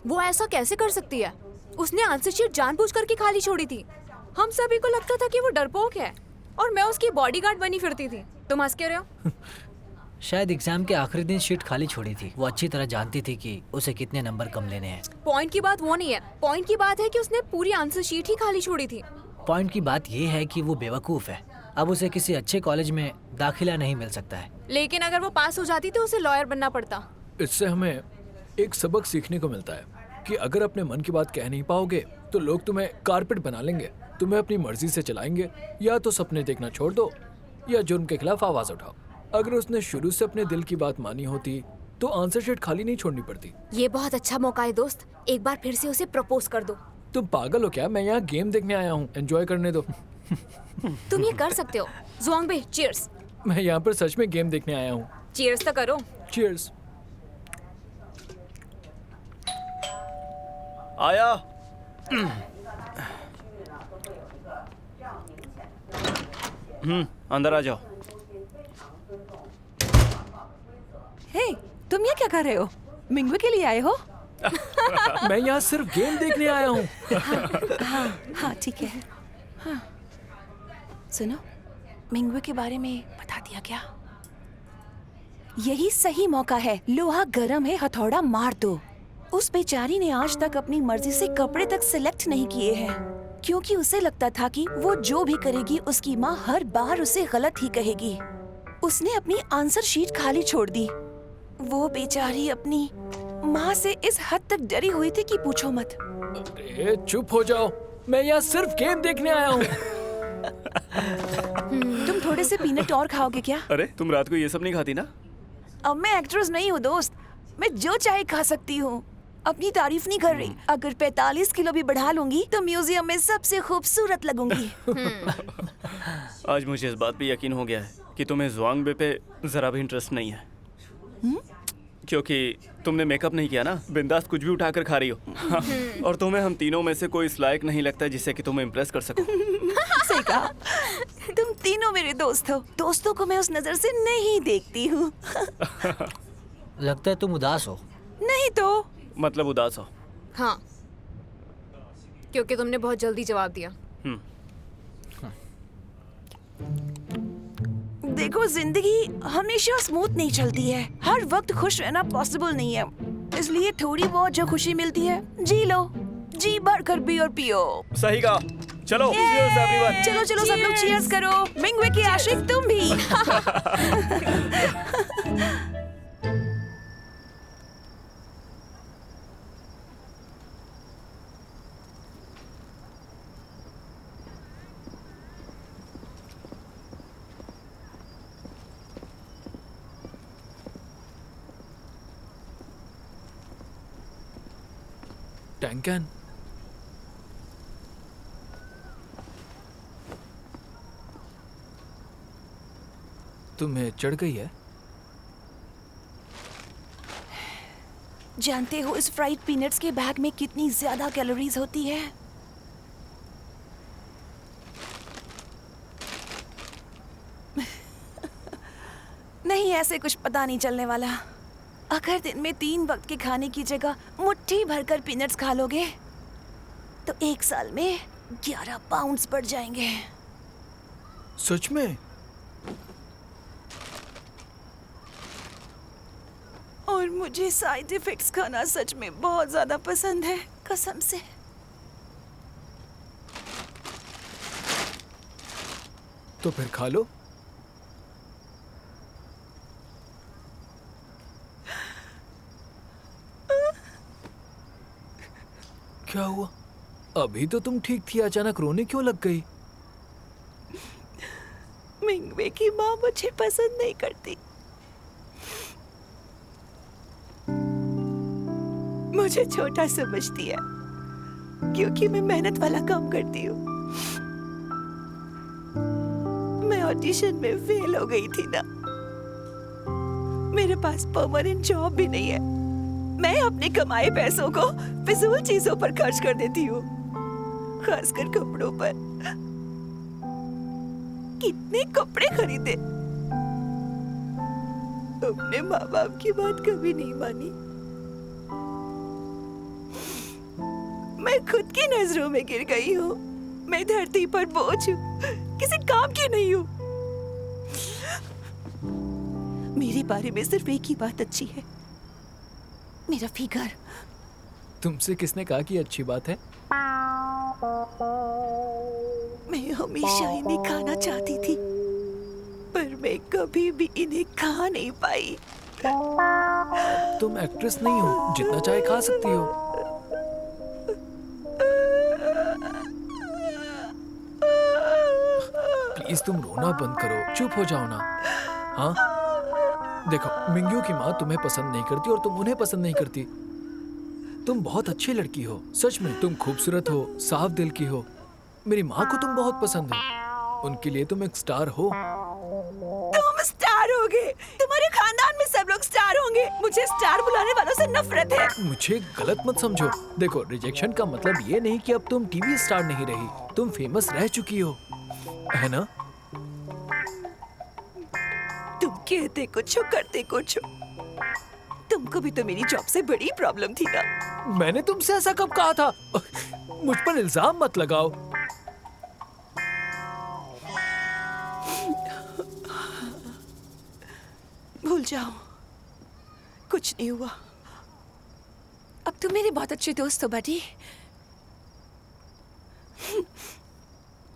वो ऐसा कैसे कर सकती है? उसने आंसर शीट जानबूझ करके खाली छोड़ी थी। हम सभी को लगता था कि वो डरपोक है और मैं उसकी बॉडीगार्ड बनी फिरती थी। तुम हंस क्यों रहे हो? शायद एग्जाम के आखिरी दिन शीट खाली छोड़ी थी। वो अच्छी तरह जानती थी कि उसे कितने नंबर कम लेने हैं। पॉइंट की बात वो नहीं है। पॉइंट की बात है कि उसने पूरी आंसर शीट ही खाली छोड़ी थी। पॉइंट की बात ये है कि वो बेवकूफ है। अब उसे किसी अच्छे कॉलेज में दाखिला नहीं मिल सकता है। लेकिन अगर वो पास हो जाती तो उसे लॉयर बनना पड़ता। इससे हमें एक सबक सीखने को मिलता है कि अगर अपने मन की बात कह नहीं पाओगे तो लोग तुम्हें कारपेट बना लेंगे, तुम्हें अपनी मर्जी से चलाएंगे। या तो सपने देखना छोड़ दो या जुर्म के खिलाफ आवाज उठाओ। अगर उसने शुरू से अपने दिल की बात मानी होती तो आंसर शीट खाली नहीं छोड़नी पड़ती। ये बहुत अच्छा मौका है दोस्त, एक बार फिर से उसे प्रपोज कर दो। तुम पागल हो क्या? मैं यहाँ गेम देखने आया हूँ, एंजॉय करने दो। तुम ये कर सकते हो। ज़ोंग बे, चीयर्स। मैं यहाँ पर सच में गेम देखने आया हूँ। चीयर्स तो करो। चीयर्स। आया। अंदर आ जाओ। हे, तुम ये क्या कर रहे हो? मिंगवे के लिए आए हो? मैं यहाँ सिर्फ गेम देखने आया हूँ। हाँ ठीक है। हाँ। सुनो, मिंगवे के बारे में बता दिया क्या? यही सही मौका है। लोहा गरम है, हथौड़ा मार दो। उस बेचारी ने आज तक अपनी मर्जी से कपड़े तक सिलेक्ट नहीं किए हैं, क्योंकि उसे लगता था कि वो जो भी करेगी उसकी माँ हर बार उसे गलत ही कहेगी। उसने अपनी आंसर शीट खाली छोड़ दी। वो बेचारी अपनी माँ से इस हद तक डरी हुई थी कि पूछो मत। अरे चुप हो जाओ, मैं यहाँ सिर्फ गेम देखने आया हूँ। तुम थोड़े से पीनट और खाओगे क्या? अरे तुम रात को ये सब नहीं खाती ना? अब मैं एक्ट्रेस नहीं हूँ दोस्त, मैं जो चाहे खा सकती हूँ। अपनी तारीफ नहीं कर रही। अगर 45 किलो भी बढ़ा लूंगी तो म्यूजियम में सबसे खूबसूरत लगूंगी। आज मुझे इस बात पे यकीन हो गया है कि तुम्हें ज़ुआंग बे पे जरा भी इंटरेस्ट नहीं है। क्योंकि तुमने मेकअप नहीं किया ना, बिंदास कुछ भी उठाकर खा रही हो। और तुम्हें हम तीनों में से कोई इस लायक नहीं लगता जिससे कि तुम्हें इम्प्रेस कर सको। सही कहा। तुम तीनों मेरे दोस्त हो। दोस्तों को मैं उस नजर से नहीं देखती हूँ। लगता है तुम उदास हो। नहीं तो। मतलब उदास हो? हाँ, क्योंकि तुमने बहुत जल्दी जवाब दिया। देखो, जिंदगी हमेशा स्मूथ नहीं चलती है। हर वक्त खुश रहना पॉसिबल नहीं है। इसलिए थोड़ी बहुत जो खुशी मिलती है जी लो, जी भर कर बियर पियो। सही कहा। चलो cheers everyone। चलो चलो सब लोग चीयर्स करो। मिंगवे के आशिक तुम भी। टैंकन, तुम्हें चढ़ गई है? जानते हो इस फ्राइड पीनट्स के बैग में कितनी ज्यादा कैलोरीज होती है? नहीं, ऐसे कुछ पता नहीं चलने वाला। अगर दिन में 3 वक्त के खाने की जगह मुट्ठी भरकर पीनट्स खा लोगे तो 1 साल में 11 पाउंड्स बढ़ जाएंगे। सच में? और मुझे साइड इफेक्ट्स खाना सच में बहुत ज्यादा पसंद है, कसम से। तो फिर खा लो। क्या हुआ? अभी तो तुम ठीक थी, अचानक रोने क्यों लग गई? मिंगवे की माँ मुझे पसंद नहीं करती। मुझे छोटा समझती है क्योंकि मैं मेहनत वाला काम करती हूँ। मैं ऑडिशन में फेल हो गई थी ना। मेरे पास परमानेंट जॉब भी नहीं है। मैं अपने कमाए पैसों को फिजूल चीजों पर खर्च कर देती हूँ, खासकर कपड़ों पर। कितने कपड़े खरीदे। अपने माँ बाप की बात कभी नहीं मानी। मैं खुद की नजरों में गिर गई हूँ। मैं धरती पर बोझ हूँ, किसी काम की नहीं हूँ। मेरे बारे में सिर्फ एक ही बात अच्छी है, मेरा फिगर। तुमसे किसने कहा कि अच्छी बात है? मैं हमेशा इन्हें खाना चाहती थी, पर मैं कभी भी इन्हें खा नहीं पाई। तुम एक्ट्रेस नहीं हो, जितना चाहे खा सकती हो। प्लीज तुम रोना बंद करो, चुप हो जाओ ना। हाँ, देखो मिंग्यू की माँ तुम्हें पसंद नहीं करती और तुम उन्हें पसंद नहीं करती। तुम बहुत अच्छी लड़की हो, सच में। तुम खूबसूरत हो, साफ दिल की हो। मेरी माँ को तुम बहुत पसंद हो, उनके लिए तुम एक स्टार हो। तुम स्टार होगे, तुम्हारे खानदान में सब लोग स्टार होंगे। मुझे स्टार बुलाने वालों से नफरत है। मुझे गलत मत समझो। देखो, रिजेक्शन का मतलब ये नहीं कि अब तुम टीवी स्टार नहीं रही, तुम फेमस रह चुकी हो, है ना? तुम कहते कुछ हो, करते कुछ हो। तुमको भी तो मेरी जॉब से बड़ी प्रॉब्लम थी ना। मैंने तुमसे ऐसा कब कहा था? मुझ पर इल्जाम मत लगाओ। भूल जाओ, कुछ नहीं हुआ। अब तुम मेरी बहुत अच्छी दोस्त हो बडी।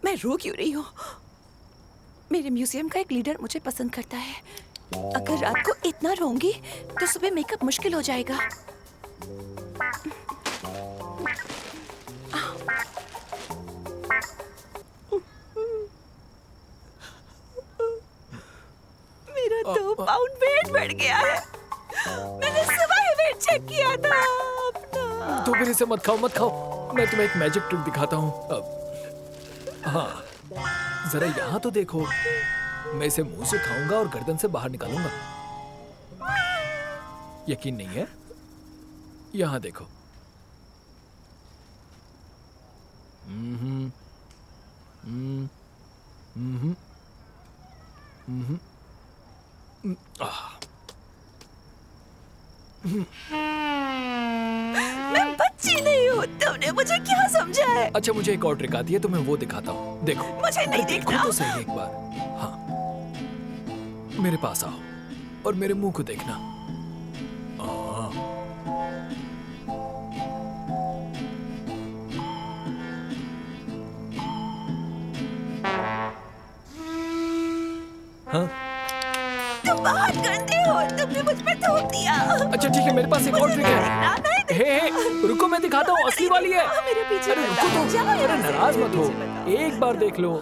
मैं रो क्यों रही हूँ? मेरे म्यूजियम का एक लीडर मुझे पसंद करता है। अगर रात को इतना रोऊंगी तो सुबह मेकअप मुश्किल हो जाएगा। मेरा 2 पाउंड वेट बढ़ गया है। मैंने सुबह ही वेट चेक किया था अपना। तो फिर इसे मत खाओ, मत खाओ। मैं तुम्हें एक मैजिक ट्रिक दिखाता हूँ। हाँ, जरा यहाँ तो देखो। मैं इसे मुंह से खाऊंगा और गर्दन से बाहर निकालूंगा। यकीन नहीं है? यहाँ देखो। मैं बच्ची नहीं हूँ, तुमने मुझे क्या समझा है? अच्छा, मुझे एक और ट्रिक आती है, तुम्हें वो दिखाता हूँ। देखो। मुझे नहीं अरे देखो देखना। तो सही एक बार। हाँ, मेरे पास आओ और मेरे मुंह को देखना। हाँ? तुम बहुत गंदे हो, तुमने मुझ पर थूक दिया। अच्छा ठीक है, मेरे पास एक और ट्रिक है। हे, रुको, मैं दिखाता हूँ, असली वाली है। मेरे पीछे अरे रुको तो, अरे नाराज मत हो, एक बार देख लो।